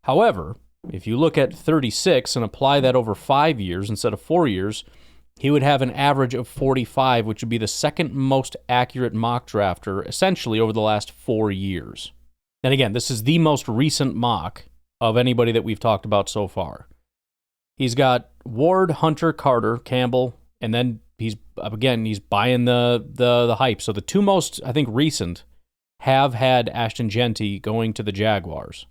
However, if you look at 36 and apply that over 5 years instead of 4 years, he would have an average of 45, which would be the second most accurate mock drafter, essentially, over the last 4 years. And again, this is the most recent mock of anybody that we've talked about so far. He's got Ward, Hunter, Carter, Campbell, and then he's buying the hype. So the two most, I think, recent have had Ashton Genty going to the Jaguars.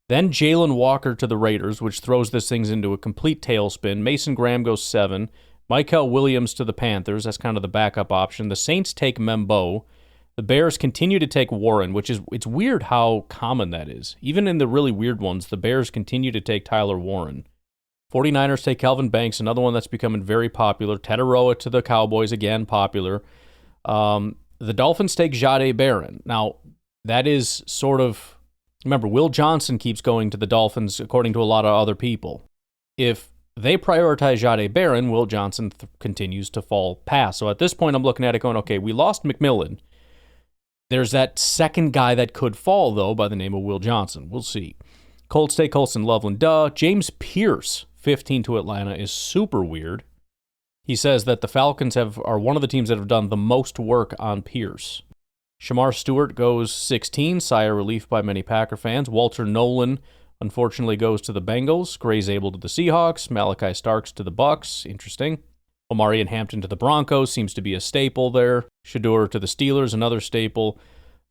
Then Jalen Walker to the Raiders, which throws this thing into a complete tailspin. Mason Graham goes 7. Michael Williams to the Panthers. That's kind of the backup option. The Saints take Membo. The Bears continue to take Warren, it's weird how common that is. Even in the really weird ones, the Bears continue to take Tyler Warren. 49ers take Calvin Banks, another one that's becoming very popular. Tetaroa to the Cowboys, again, popular. The Dolphins take Jahdae Barron. Now, that is sort of... Remember, Will Johnson keeps going to the Dolphins, according to a lot of other people. If they prioritize Jahdae Barron, Will Johnson continues to fall past. So at this point, I'm looking at it going, okay, we lost McMillan. There's that second guy that could fall, though, by the name of Will Johnson. We'll see. Colts take Colston Loveland. James Pierce, 15 to Atlanta, is super weird. He says that the Falcons are one of the teams that have done the most work on Pierce. Shamar Stewart goes 16, sigh of relief by many Packer fans. Walter Nolan, unfortunately, goes to the Bengals. Gray Zabel to the Seahawks. Malachi Starks to the Bucks. Interesting. Omarion Hampton to the Broncos, seems to be a staple there. Shedeur to the Steelers, another staple.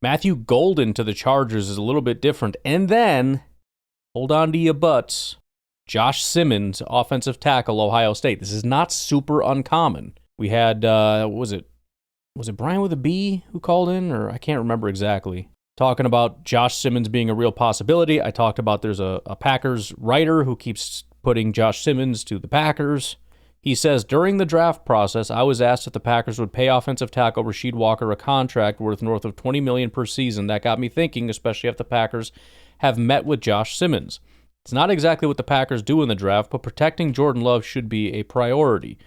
Matthew Golden to the Chargers is a little bit different. And then, hold on to your butts, Josh Simmons, offensive tackle, Ohio State. This is not super uncommon. We had, was it Brian with a B who called in? Or I can't remember exactly. Talking about Josh Simmons being a real possibility. I talked about there's a Packers writer who keeps putting Josh Simmons to the Packers. He says, during the draft process, I was asked if the Packers would pay offensive tackle Rasheed Walker a contract worth north of $20 million per season. That got me thinking, especially if the Packers have met with Josh Simmons. It's not exactly what the Packers do in the draft, but protecting Jordan Love should be a priority.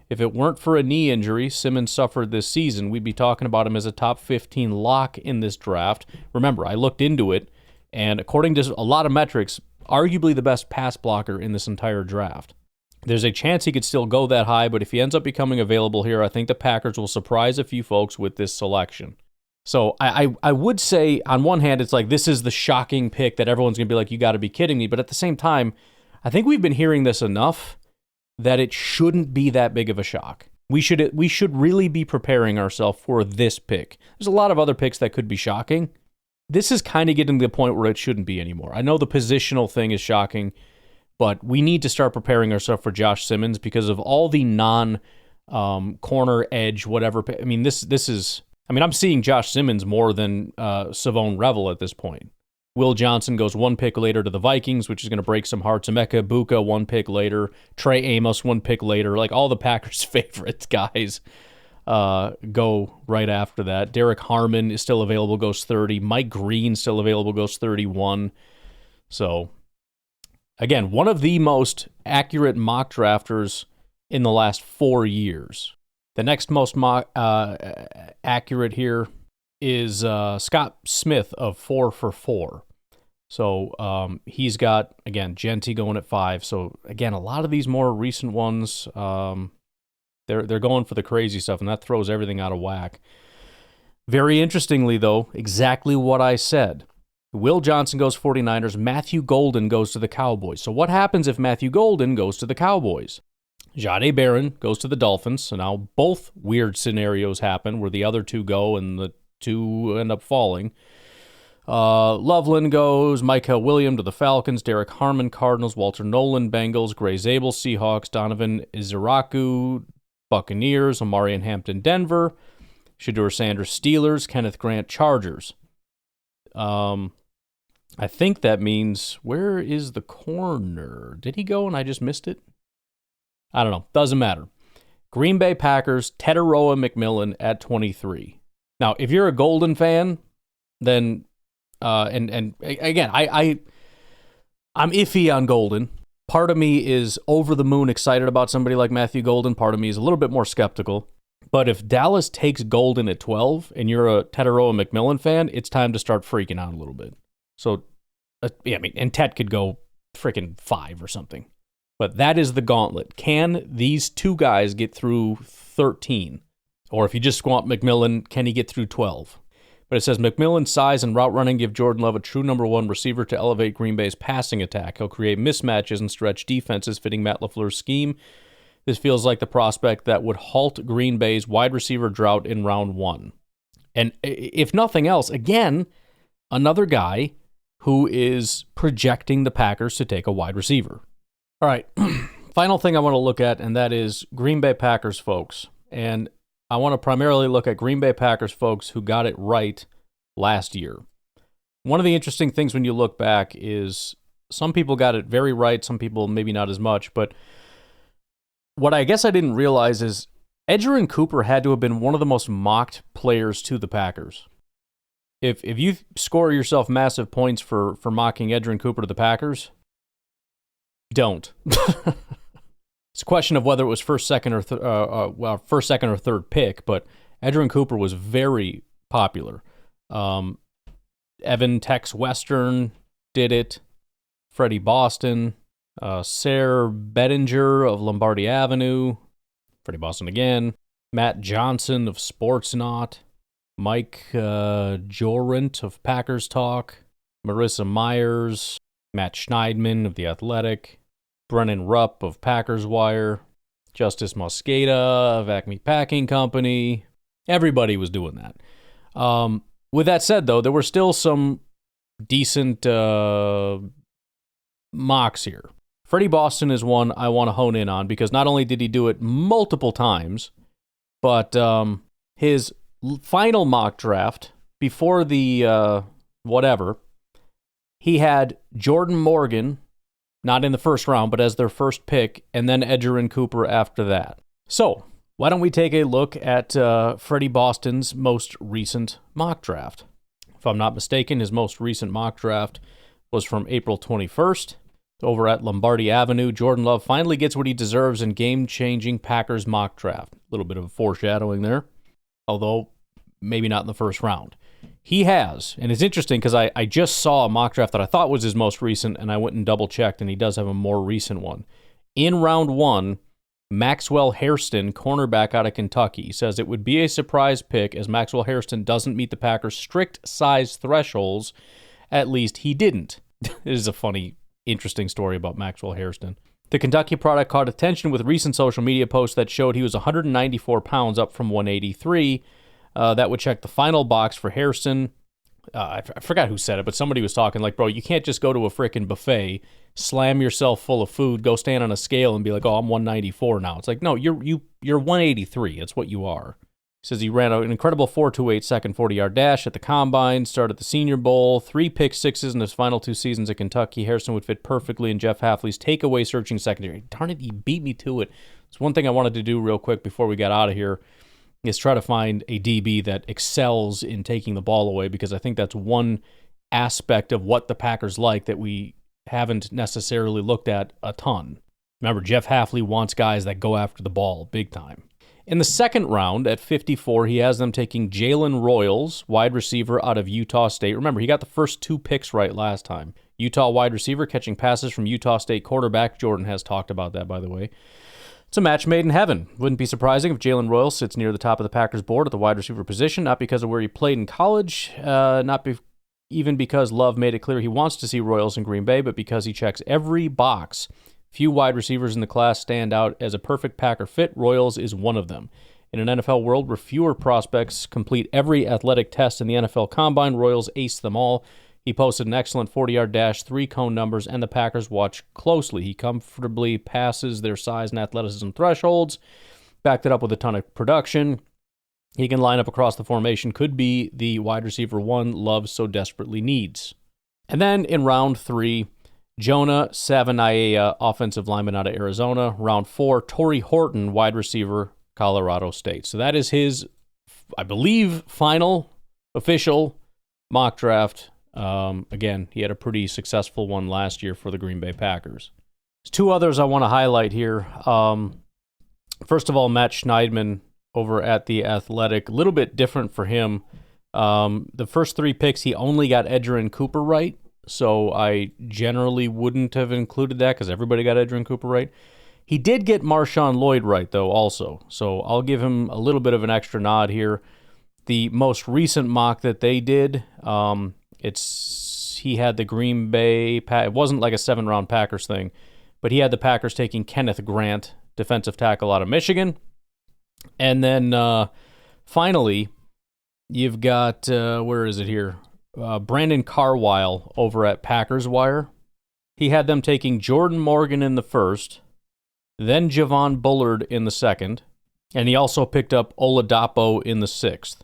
If it weren't for a knee injury Simmons suffered this season, we'd be talking about him as a top 15 lock in this draft. Remember, I looked into it, and according to a lot of metrics, arguably the best pass blocker in this entire draft. There's a chance he could still go that high, but if he ends up becoming available here, I think the Packers will surprise a few folks with this selection. So I would say, on one hand, it's like this is the shocking pick that everyone's going to be like, you got to be kidding me. But at the same time, I think we've been hearing this enough that it shouldn't be that big of a shock. We should really be preparing ourselves for this pick. There's a lot of other picks that could be shocking. This is kind of getting to the point where it shouldn't be anymore. I know the positional thing is shocking, but we need to start preparing ourselves for Josh Simmons because of all the non-corner edge, whatever. I mean, this is... I mean, I'm seeing Josh Simmons more than Savone Revel at this point. Will Johnson goes one pick later to the Vikings, which is going to break some hearts. Emeka Egbuka, one pick later. Trey Amos, one pick later. Like, all the Packers' favorites guys go right after that. Derek Harmon is still available, goes 30. Mike Green still available, goes 31. So, again, one of the most accurate mock drafters in the last 4 years. The next most accurate here is Scott Smith of 4 for 4. So he's got, again, Genty going at 5. So, again, a lot of these more recent ones, they're going for the crazy stuff, and that throws everything out of whack. Very interestingly, though, exactly what I said. Will Johnson goes 49ers. Matthew Golden goes to the Cowboys. So what happens if Matthew Golden goes to the Cowboys? Jahdae Barron goes to the Dolphins, so now both weird scenarios happen where the other two go and the two end up falling. Loveland goes, Michael Williams to the Falcons, Derek Harmon, Cardinals, Walter Nolan, Bengals, Gray Zabel, Seahawks, Donovan Iziraku, Buccaneers, Omarion Hampton, Denver, Shedeur Sanders, Steelers, Kenneth Grant, Chargers. I think that means, where is the corner? Did he go and I just missed it? I don't know. Doesn't matter. Green Bay Packers, Tetaroa McMillan at 23. Now, if you're a Golden fan, then, and again, I'm iffy on Golden. Part of me is over the moon excited about somebody like Matthew Golden. Part of me is a little bit more skeptical. But if Dallas takes Golden at 12 and you're a Tetaroa McMillan fan, it's time to start freaking out a little bit. So, yeah, I mean, and Tet could go freaking 5 or something. But that is the gauntlet. Can these two guys get through 13? Or if you just want McMillan, can he get through 12? But it says McMillan's size and route running give Jordan Love a true number one receiver to elevate Green Bay's passing attack. He'll create mismatches and stretch defenses fitting Matt LaFleur's scheme. This feels like the prospect that would halt Green Bay's wide receiver drought in round 1. And if nothing else, again, another guy who is projecting the Packers to take a wide receiver. All right, final thing I want to look at, and that is Green Bay Packers, folks. And I want to primarily look at Green Bay Packers folks who got it right last year. One of the interesting things when you look back is some people got it very right, some people maybe not as much, but what I guess I didn't realize is Edgerrin Cooper had to have been one of the most mocked players to the Packers. If you score yourself massive points for mocking Edgerrin Cooper to the Packers, don't. It's a question of whether it was first, second, or third pick, but Edgerrin Cooper was very popular. Evan Tex Western did it. Freddie Boston. Sarah Bettinger of Lombardi Avenue. Freddie Boston again. Matt Johnson of Sportsnaut. Mike Jorent of Packers Talk. Marissa Myers. Matt Schneidman of The Athletic. Brennan Rupp of Packers Wire. Justice Mosqueda of Acme Packing Company. Everybody was doing that. With that said, though, there were still some decent mocks here. Freddie Boston is one I want to hone in on because not only did he do it multiple times, but his final mock draft before the he had Jordan Morgan, not in the first round, but as their first pick, and then Edgerrin Cooper after that. So, why don't we take a look at Freddie Boston's most recent mock draft? If I'm not mistaken, his most recent mock draft was from April 21st. Over at Lombardi Avenue, Jordan Love finally gets what he deserves in game-changing Packers mock draft. A little bit of foreshadowing there, although maybe not in the first round. He has, and it's interesting because I just saw a mock draft that I thought was his most recent, and I went and double-checked, and he does have a more recent one. In round one, Maxwell Hairston, cornerback out of Kentucky, says it would be a surprise pick as Maxwell Hairston doesn't meet the Packers' strict size thresholds. At least he didn't. It is a funny, interesting story about Maxwell Hairston. The Kentucky product caught attention with recent social media posts that showed he was 194 pounds up from 183. That would check the final box for Hairston. I forgot who said it, but somebody was talking like, bro, you can't just go to a frickin' buffet, slam yourself full of food, go stand on a scale and be like, oh, I'm 194 now. It's like, no, you're 183. That's what you are. He says he ran an incredible 4.28 second 40-yard dash at the Combine, started the Senior Bowl, 3 pick sixes in his final 2 seasons at Kentucky. Hairston would fit perfectly in Jeff Hafley's takeaway searching secondary. Darn it, he beat me to it. It's one thing I wanted to do real quick before we got out of here is try to find a DB that excels in taking the ball away, because I think that's one aspect of what the Packers like that we haven't necessarily looked at a ton. Remember, Jeff Hafley wants guys that go after the ball big time. In the second round, at 54, he has them taking Jalen Royals, wide receiver out of Utah State. Remember, he got the first 2 picks right last time. Utah wide receiver catching passes from Utah State quarterback. Jordan has talked about that, by the way. It's a match made in heaven. Wouldn't be surprising if Jalen Royals sits near the top of the Packers board at the wide receiver position, not because of where he played in college, even because Love made it clear he wants to see Royals in Green Bay, but because he checks every box. Few wide receivers in the class stand out as a perfect Packer fit. Royals is one of them. In an NFL world where fewer prospects complete every athletic test in the NFL Combine, Royals aced them all. He posted an excellent 40-yard dash, 3 cone numbers, and the Packers watch closely. He comfortably passes their size and athleticism thresholds, backed it up with a ton of production. He can line up across the formation, could be the wide receiver 1 Love so desperately needs. And then in round 3, Jonah Savanaia, offensive lineman out of Arizona. Round 4, Torrey Horton, wide receiver, Colorado State. So that is his, I believe, final official mock draft. Again, he had a pretty successful one last year for the Green Bay Packers. There's 2 others I want to highlight here. First of all, Matt Schneidman over at The Athletic. A little bit different for him. The first 3 picks, he only got Edgerrin Cooper right. So I generally wouldn't have included that because everybody got Edgerrin Cooper right. He did get Marshawn Lloyd right, though, also. So I'll give him a little bit of an extra nod here. The most recent mock that they did, he had the Green Bay, it wasn't like a 7-round Packers thing, but he had the Packers taking Kenneth Grant, defensive tackle out of Michigan. And then finally, you've got, where is it here? Brandon Carwile over at Packers Wire. He had them taking Jordan Morgan in the first, then Javon Bullard in the second, And he also picked up Oladapo in the 6th.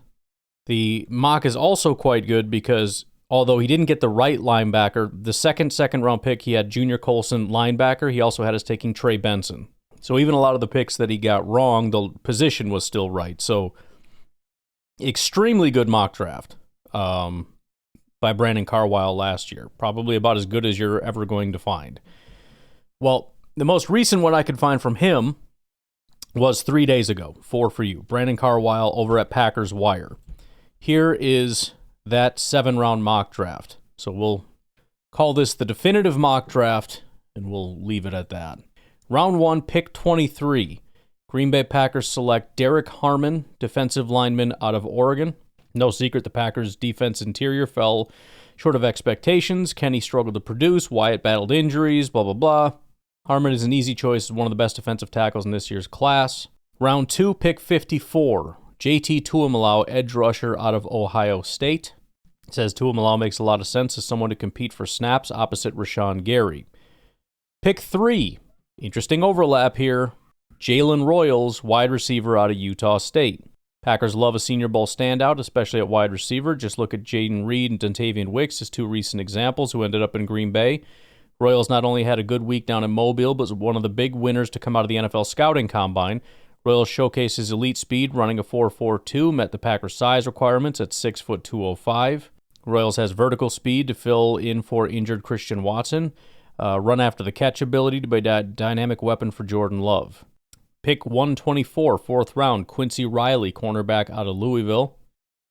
The mock is also quite good because although he didn't get the right linebacker, the second round pick, he had Junior Colson linebacker. He also had us taking Trey Benson. So even a lot of the picks that he got wrong, the position was still right. So extremely good mock draft by Brandon Carwile last year. Probably about as good as you're ever going to find. Well, the most recent one I could find from him was 3 days ago. 4 for you. Brandon Carwile over at Packers Wire. Here is that 7-round mock draft. So we'll call this the definitive mock draft, and we'll leave it at that. Round 1, pick 23. Green Bay Packers select Derek Harmon, defensive lineman out of Oregon. No secret the Packers' defense interior fell short of expectations. Kenny struggled to produce. Wyatt battled injuries, blah, blah, blah. Harmon is an easy choice as one of the best defensive tackles in this year's class. Round 2, pick 54. JT Tuimoloau, edge rusher out of Ohio State. It says Tuimoloau makes a lot of sense as someone to compete for snaps opposite Rashawn Gary. Pick 3. Interesting overlap here. Jalen Royals, wide receiver out of Utah State. Packers love a Senior Bowl standout, especially at wide receiver. Just look at Jaden Reed and Dontavian Wicks as 2 recent examples who ended up in Green Bay. Royals not only had a good week down in Mobile, but was one of the big winners to come out of the NFL Scouting Combine. Royals showcased his elite speed, running a 4.42, met the Packers' size requirements at 6'2", 205. Royals has vertical speed to fill in for injured Christian Watson. Run after the catch ability to be a dynamic weapon for Jordan Love. Pick 124, 4th round, Quincy Riley, cornerback out of Louisville.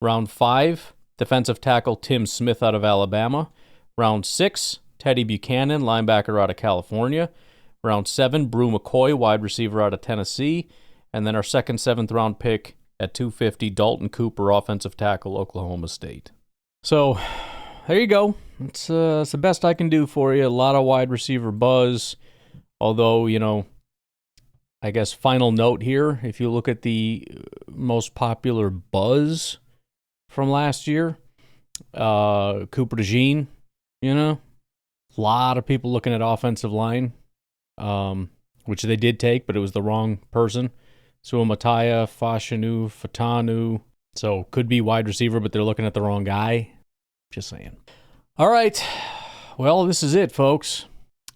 Round 5, defensive tackle Tim Smith out of Alabama. Round 6, Teddy Buchanan, linebacker out of California. Round 7, Brew McCoy, wide receiver out of Tennessee. And then our second 7th round pick at 250, Dalton Cooper, offensive tackle, Oklahoma State. So there you go. It's the best I can do for you. A lot of wide receiver buzz. Although, I guess final note here, if you look at the most popular buzz from last year, Cooper DeJean, a lot of people looking at offensive line, which they did take, but it was the wrong person. Suamataya, Fatanu. So could be wide receiver, but they're looking at the wrong guy. Just saying. All right. Well, this is it, folks.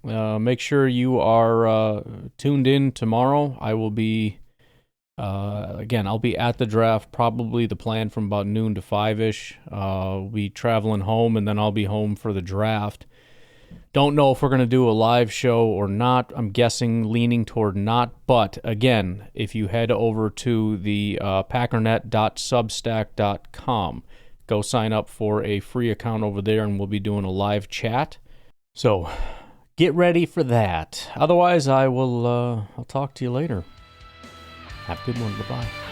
Make sure you are tuned in tomorrow. I will be, I'll be at the draft, probably the plan from about noon to 5-ish. We'll be traveling home, and then I'll be home for the draft. Don't know if we're going to do a live show or not. I'm guessing leaning toward not. But, again, if you head over to the packernet.substack.com, go sign up for a free account over there, and we'll be doing a live chat. So get ready for that. Otherwise, I'll talk to you later. Have a good one. Bye-bye.